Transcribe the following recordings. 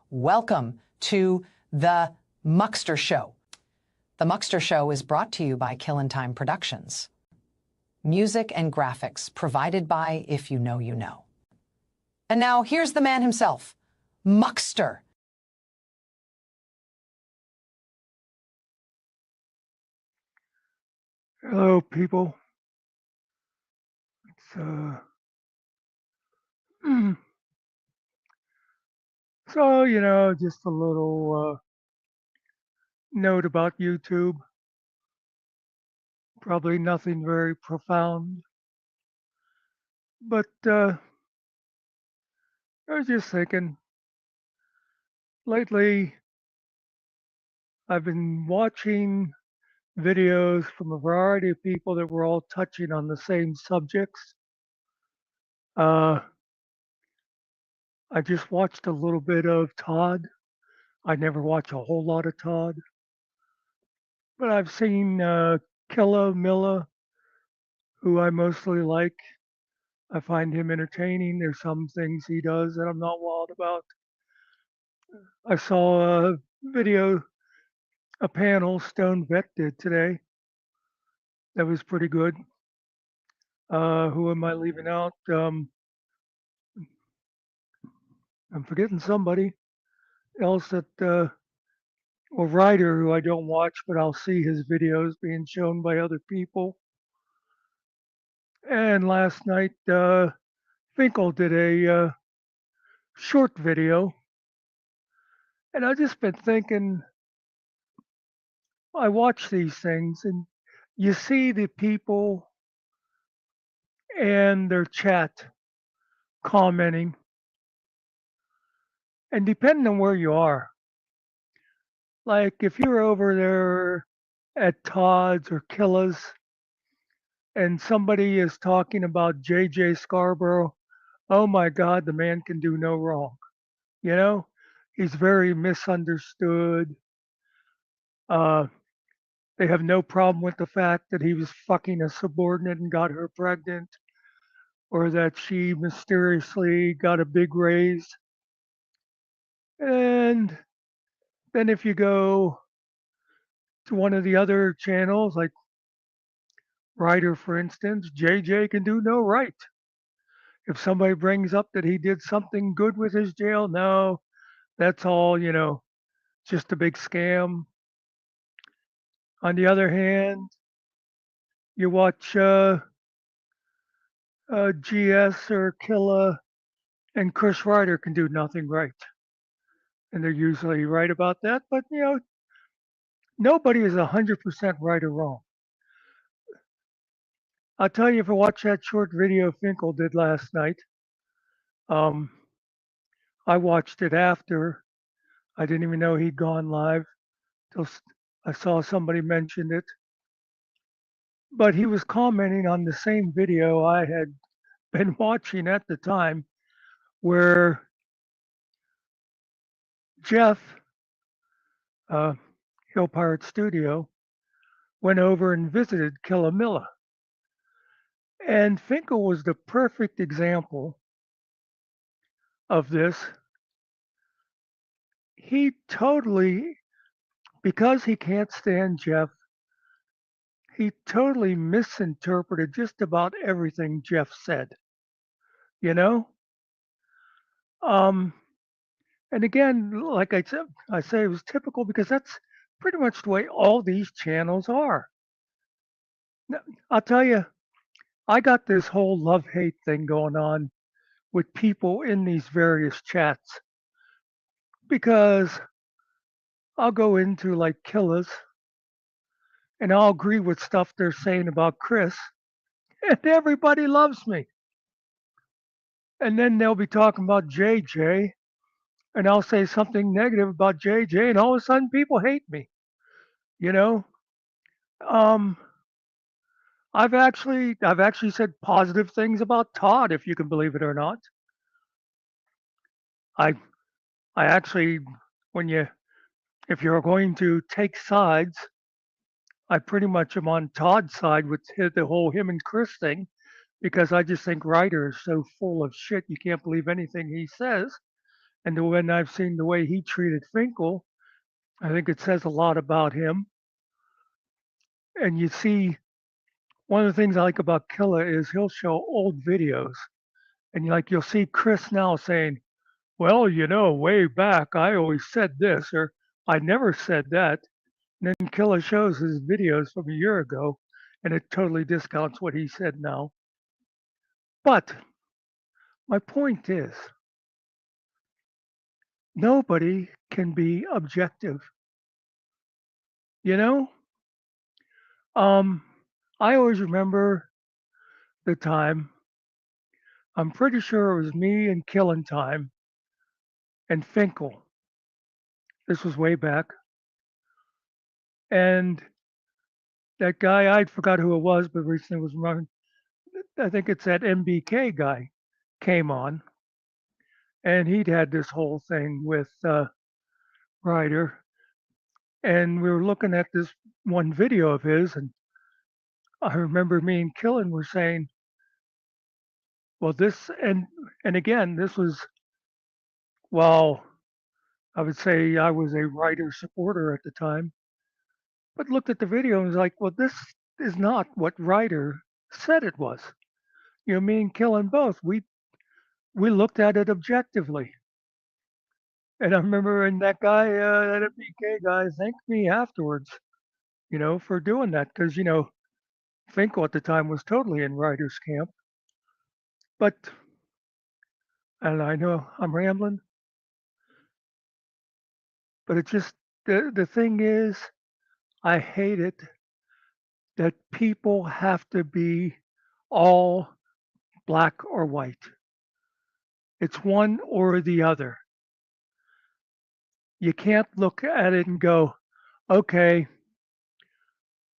Welcome to the Muckster Show. The Muckster Show is brought to you by Kill and Time Productions. Music and graphics provided by If You Know, You Know. And now here's the man himself, Muckster. Hello, people. It's so just a little note about YouTube. Probably nothing very profound, but I was just thinking. Lately, I've been watching videos from a variety of people that were all touching on the same subjects. I just watched a little bit of Todd. I never watch a whole lot of Todd, but I've seen Killa Milla, who I mostly like. I find him entertaining. There's some things he does that I'm not wild about. I saw a video, a panel Stone Vet did today. That was pretty good. Who am I leaving out? I'm forgetting somebody else that, or writer who I don't watch, but I'll see his videos being shown by other people. And last night, Finkel did a short video. And I've just been thinking, I watch these things and you see the people and their chat commenting. And depending on where you are, like if you're over there at Todd's or Killa's and somebody is talking about JJ Scarborough, oh my God, the man can do no wrong. You know, he's very misunderstood. Uh, they have no problem with the fact that he was fucking a subordinate and got her pregnant, or that she mysteriously got a big raise. And then if you go to one of the other channels, like Ryder, for instance, JJ can do no right. If somebody brings up that he did something good with his jail, no, that's all, just a big scam. On the other hand, you watch GS or Killa, and Chris Ryder can do nothing right. And they're usually right about that, but nobody is 100% right or wrong. I'll tell you, if I watched that short video Finkel did last night, I watched it after. I didn't even know he'd gone live till I saw somebody mention it. But he was commenting on the same video I had been watching at the time, where Jeff, Hill Pirate Studio, went over and visited Killa Milla. And Finkel was the perfect example of this. He totally, because he can't stand Jeff, he totally misinterpreted just about everything Jeff said, you know? And again, like I said, I say it was typical because that's pretty much the way all these channels are. Now, I'll tell you, I got this whole love-hate thing going on with people in these various chats because I'll go into like Killas and I'll agree with stuff they're saying about Chris, and everybody loves me. And then they'll be talking about JJ, and I'll say something negative about JJ, and all of a sudden people hate me. You know, um, I've actually said positive things about Todd, if you can believe it or not. I I actually, when you if you're going to take sides, I pretty much am on Todd's side with the whole him and Chris thing, because I just think Ryder is so full of shit. You can't believe anything he says. And when I've seen the way he treated Finkel, I think it says a lot about him. And you see, one of the things I like about Killa is he'll show old videos, and you'll see Chris now saying, "Well, way back I always said this," or "I never said that." And then Killa shows his videos from a year ago, and it totally discounts what he said now. But my point is, nobody can be objective. You know, um, I always remember the time. I'm pretty sure it was me and Killing Time and Finkel. This was way back, and that guy I forgot who it was, but recently was running. I think it's that MBK guy came on, and he'd had this whole thing with Ryder, and we were looking at this one video of his, and I remember me and Killen were saying, "Well, this," and again, this was well, I would say I was a Ryder supporter at the time, but looked at the video and was like, "Well, this is not what Ryder said it was." Me and Killen both, we looked at it objectively. And I remember, and that guy, that MBK guy, thanked me afterwards, for doing that because Finkel at the time was totally in Ryder's camp. But, and I know I'm rambling, but it just the thing is, I hate it that people have to be all black or white. It's one or the other. You can't look at it and go, okay,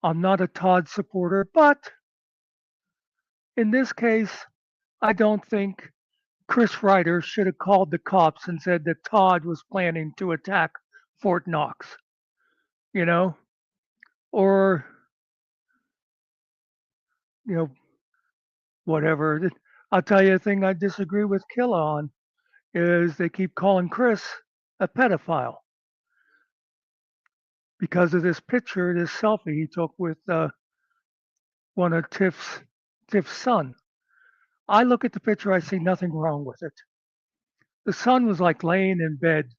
I'm not a Todd supporter, but in this case, I don't think Chris Ryder should have called the cops and said that Todd was planning to attack Fort Knox, you know, or, you know, whatever. I'll tell you a thing I disagree with Killa on is they keep calling Chris a pedophile because of this picture, this selfie he took with one of Tiff's son. I look at the picture, I see nothing wrong with it. The son was like laying in bed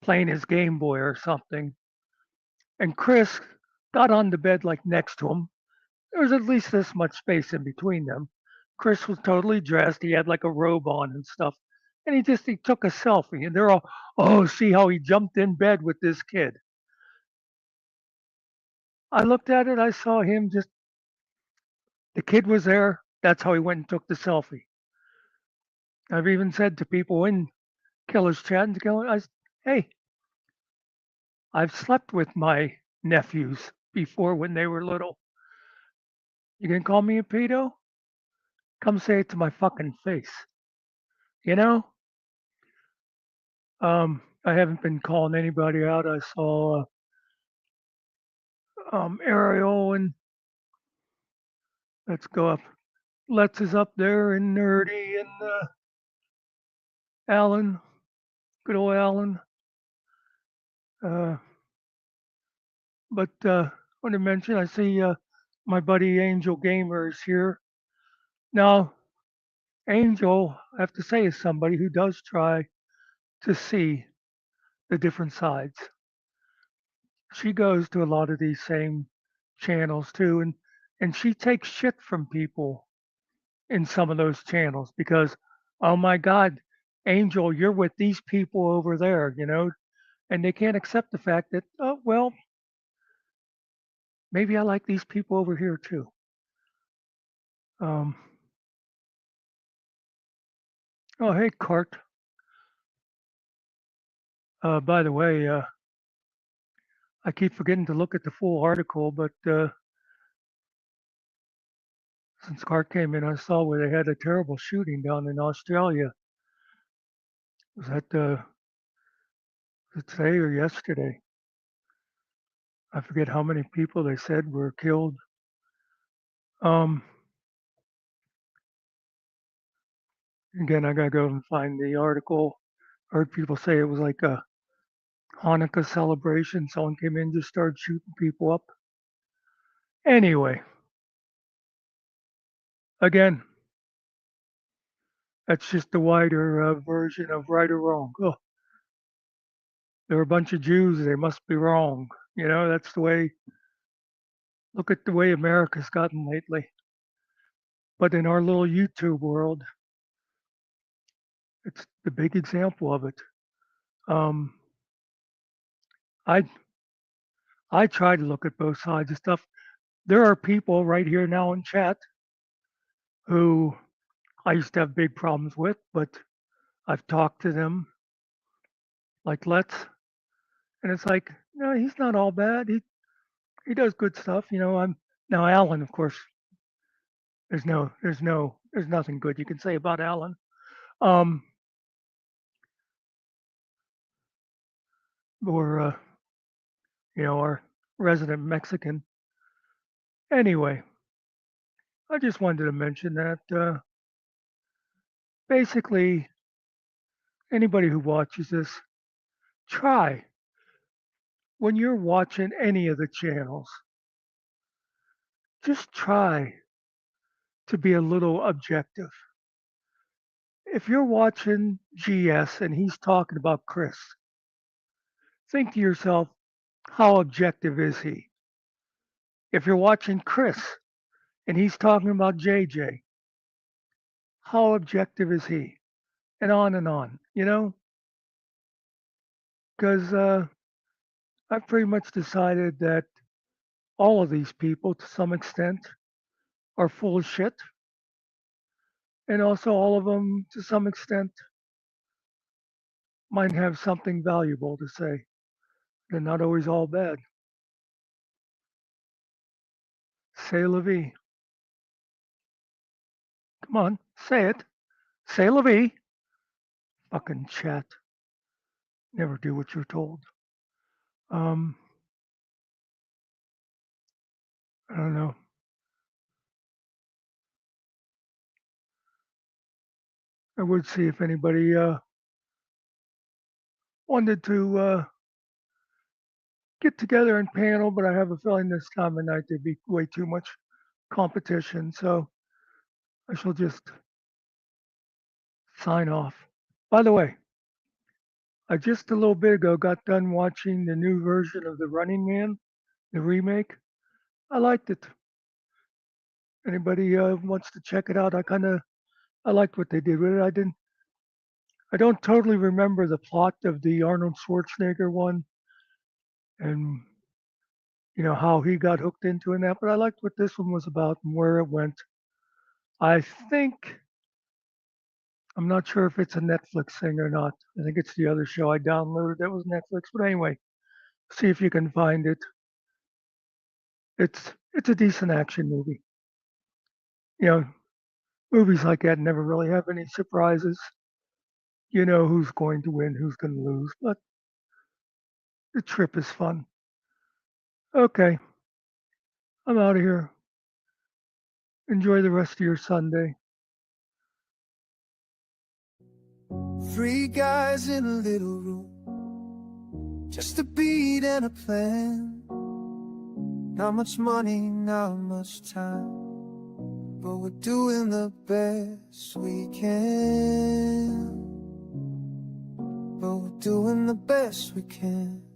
playing his Game Boy or something, and Chris got on the bed like next to him. There was at least this much space in between them. Chris was totally dressed. He had like a robe on and stuff. And he took a selfie and they're all, oh, see how he jumped in bed with this kid. I looked at it, I saw him just the kid was there. That's how he went and took the selfie. I've even said to people in Killer's chat and hey, I've slept with my nephews before when they were little. You gonna call me a pedo? Come say it to my fucking face. You know? I haven't been calling anybody out. I saw Ariel and let's go up. Let's is up there and Nerdy and Alan, good old Alan. Uh, but I want to mention, I see my buddy Angel Gamer is here. Now, Angel, I have to say, is somebody who does try to see the different sides. She goes to a lot of these same channels too, and she takes shit from people in some of those channels because, oh my God, Angel, you're with these people over there, and they can't accept the fact that, oh, well, maybe I like these people over here too. Um, oh, hey, Cart. By the way, I keep forgetting to look at the full article, but since Cart came in, I saw where they had a terrible shooting down in Australia. Was that today or yesterday? I forget how many people they said were killed. Um, Again, I gotta go and find the article. heard people say it was like a Hanukkah celebration. Someone came in and just started shooting people up. Anyway, again, that's just the wider version of right or wrong. Oh, they're a bunch of Jews. They must be wrong. That's the way. Look at the way America's gotten lately. But in our little YouTube world, it's the big example of it. Um, I I try to look at both sides of stuff. There are people right here now in chat who I used to have big problems with, but I've talked to them like Let's, and it's like, no, he's not all bad. He does good stuff. I'm now Alan, of course. There's nothing good you can say about Alan. Um, or our resident Mexican. Anyway, I just wanted to mention that basically anybody who watches this, try when you're watching any of the channels, just try to be a little objective. If you're watching GS and he's talking about Chris, think to yourself, how objective is he? If you're watching Chris and he's talking about JJ, how objective is he? And on, because I've pretty much decided that all of these people, to some extent, are full of shit. And also, all of them, to some extent, might have something valuable to say. They're not always all bad. Say la vie. Come on, say it. Say la vie. Fucking chat. Never do what you're told. I don't know. I would see if anybody wanted to get together and panel, but I have a feeling this time of night there'd be way too much competition. So I shall just sign off. By the way, I just a little bit ago got done watching the new version of The Running Man, the remake. I liked it. Anybody wants to check it out? I liked what they did with it. I don't totally remember the plot of the Arnold Schwarzenegger one, and how he got hooked into that, but I liked what this one was about and where it went. I think I'm not sure if it's a Netflix thing or not. I think it's the other show I downloaded that was Netflix. But anyway, see if you can find it. It's a decent action movie. Movies like that never really have any surprises. You know who's going to win, who's going to lose, but the trip is fun. Okay, I'm out of here. Enjoy the rest of your Sunday. Three guys in a little room, just a beat and a plan. Not much money, not much time, but we're doing the best we can. But we're doing the best we can.